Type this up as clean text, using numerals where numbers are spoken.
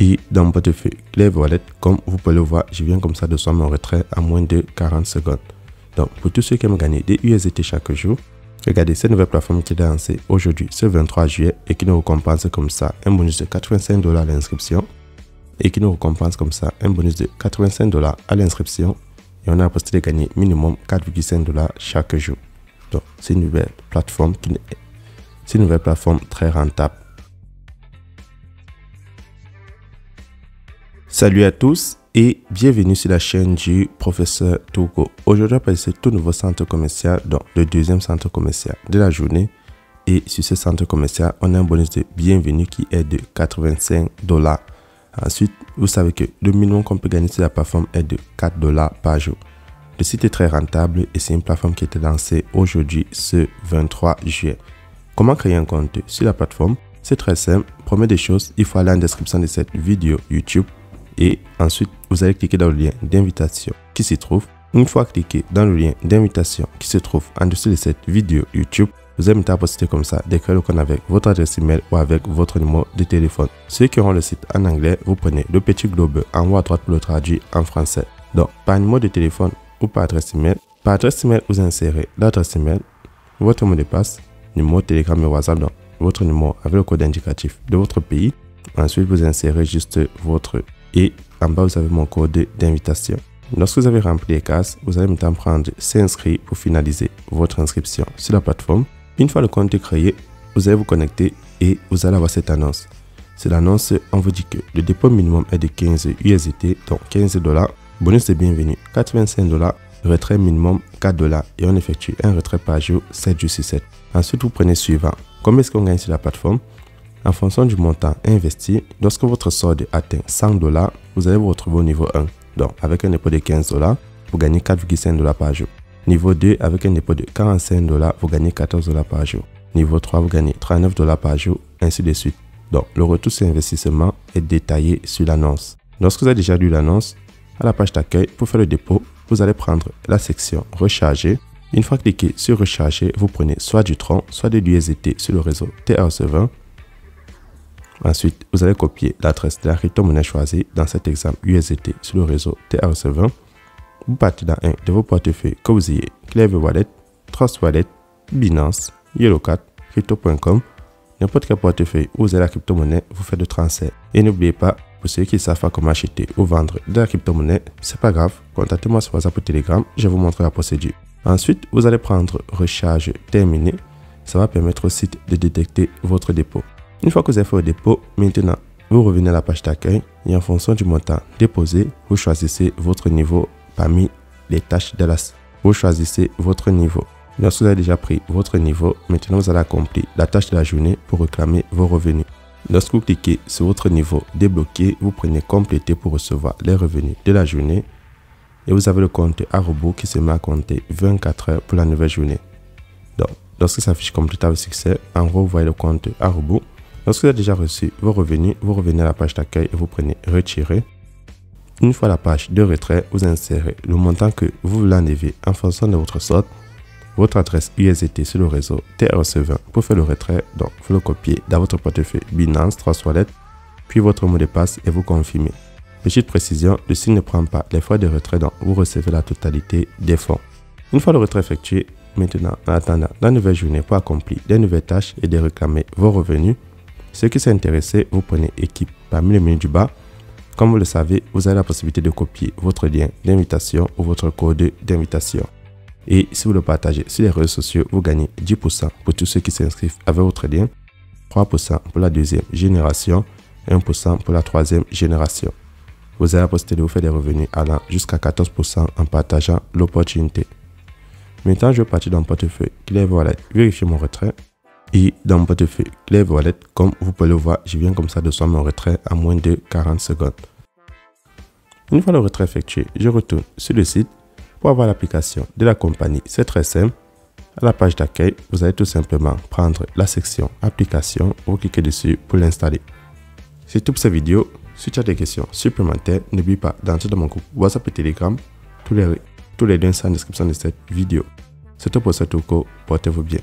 Et dans mon portefeuille Clever Wallet, comme vous pouvez le voir, je viens comme ça de recevoir mon retrait à moins de 40 secondes. Donc pour tous ceux qui aiment gagner des USDT chaque jour, regardez cette nouvelle plateforme qui est lancée aujourd'hui, ce 23 juillet, et qui nous récompense comme ça un bonus de 85 $ à l'inscription. Et qui nous récompense comme ça un bonus de 85 $ à l'inscription. Et on a la possibilité de gagner minimum 4,5 $ chaque jour. Donc c'est une nouvelle plateforme très rentable. Salut à tous et bienvenue sur la chaîne du professeur Touko. Aujourd'hui, on va passer tout nouveau centre commercial, donc le deuxième centre commercial de la journée. Et sur ce centre commercial, on a un bonus de bienvenue qui est de 85 $. Ensuite, vous savez que le minimum qu'on peut gagner sur la plateforme est de 4 $ par jour. Le site est très rentable et c'est une plateforme qui a été lancée aujourd'hui, ce 23 juillet. Comment créer un compte sur la plateforme? C'est très simple. Première des choses, il faut aller en description de cette vidéo YouTube. Et ensuite, vous allez cliquer dans le lien d'invitation qui s'y trouve. Une fois cliqué dans le lien d'invitation qui se trouve en dessous de cette vidéo YouTube, vous allez mettre la possibilité comme ça de créer le compte avec votre adresse email ou avec votre numéro de téléphone. Ceux qui auront le site en anglais, vous prenez le petit globe en haut à droite pour le traduire en français. Donc, par numéro de téléphone ou par adresse email. Par adresse email, vous insérez l'adresse email, votre mot de passe, numéro Telegram et WhatsApp, donc votre numéro avec le code indicatif de votre pays. Ensuite, vous insérez juste votre et en bas, vous avez mon code d'invitation. Lorsque vous avez rempli les cases, vous allez maintenant prendre s'inscrire pour finaliser votre inscription sur la plateforme. Une fois le compte est créé, vous allez vous connecter et vous allez avoir cette annonce. C'est l'annonce, on vous dit que le dépôt minimum est de 15 USDT, donc 15 $. Bonus de bienvenue 85 $. Retrait minimum 4 $ et on effectue un retrait par jour 7 jours sur 7. Ensuite, vous prenez suivant. Combien est-ce qu'on gagne sur la plateforme? En fonction du montant investi, lorsque votre solde atteint 100 $, vous allez vous retrouver au niveau 1. Donc, avec un dépôt de 15 $, vous gagnez 4,5 $ par jour. Niveau 2, avec un dépôt de 45 $, vous gagnez 14 $ par jour. Niveau 3, vous gagnez 39 $ par jour, ainsi de suite. Donc, le retour sur investissement est détaillé sur l'annonce. Lorsque vous avez déjà lu l'annonce, à la page d'accueil, pour faire le dépôt, vous allez prendre la section Recharger. Une fois cliqué sur Recharger, vous prenez soit du Tron, soit de l'USDT sur le réseau TRC20. Ensuite, vous allez copier l'adresse de la crypto-monnaie choisie, dans cet exemple USDT sur le réseau TRC20. Vous partez dans un de vos portefeuilles que vous ayez Clever Wallet, Trust Wallet, Binance, Yellowcat, Crypto.com, n'importe quel portefeuille où vous avez la crypto-monnaie, vous faites le transfert. Et n'oubliez pas, pour ceux qui ne savent pas comment acheter ou vendre de la crypto-monnaie, c'est pas grave, contactez-moi sur WhatsApp ou Telegram, je vais vous montrer la procédure. Ensuite, vous allez prendre Recharge terminé. Ça va permettre au site de détecter votre dépôt. Une fois que vous avez fait le dépôt, maintenant, vous revenez à la page d'accueil et en fonction du montant déposé, vous choisissez votre niveau parmi les tâches de l'AS. Vous choisissez votre niveau. Lorsque vous avez déjà pris votre niveau, maintenant vous allez accomplir la tâche de la journée pour réclamer vos revenus. Lorsque vous cliquez sur votre niveau débloqué, vous prenez compléter pour recevoir les revenus de la journée et vous avez le compte à rebours qui se met à compter 24 heures pour la nouvelle journée. Donc, lorsque ça affiche complété avec succès, en gros, vous voyez le compte à rebours. Lorsque vous avez déjà reçu vos revenus, vous revenez à la page d'accueil et vous prenez retirer. Une fois la page de retrait, vous insérez le montant que vous voulez enlever en fonction de votre sorte, votre adresse USDT sur le réseau TRC20 pour faire le retrait. Donc, vous le copiez dans votre portefeuille Binance, Trust Wallet, puis votre mot de passe et vous confirmez. Petite précision, le site ne prend pas les frais de retrait, donc vous recevez la totalité des fonds. Une fois le retrait effectué, maintenant, en attendant la nouvelle journée pour accomplir des nouvelles tâches et de réclamer vos revenus, ceux qui sont intéressés, vous prenez équipe parmi les menus du bas. Comme vous le savez, vous avez la possibilité de copier votre lien d'invitation ou votre code d'invitation. Et si vous le partagez sur les réseaux sociaux, vous gagnez 10% pour tous ceux qui s'inscrivent avec votre lien, 3% pour la deuxième génération, 1% pour la troisième génération. Vous avez la possibilité de vous faire des revenus allant jusqu'à 14% en partageant l'opportunité. Maintenant, je vais partir dans mon portefeuille Clever Wallet, vérifier mon retrait. Et dans mon portefeuille Clever Wallet, comme vous pouvez le voir, je viens comme ça de recevoir mon retrait à moins de 40 secondes. Une fois le retrait effectué, je retourne sur le site pour avoir l'application de la compagnie. C'est très simple. À la page d'accueil, vous allez tout simplement prendre la section application, vous cliquez dessus pour l'installer. C'est tout pour cette vidéo. Si tu as des questions supplémentaires, n'oublie pas d'entrer dans mon groupe WhatsApp et Telegram. Tous les liens sont en description de cette vidéo. C'est tout pour ce Touko. Portez-vous bien.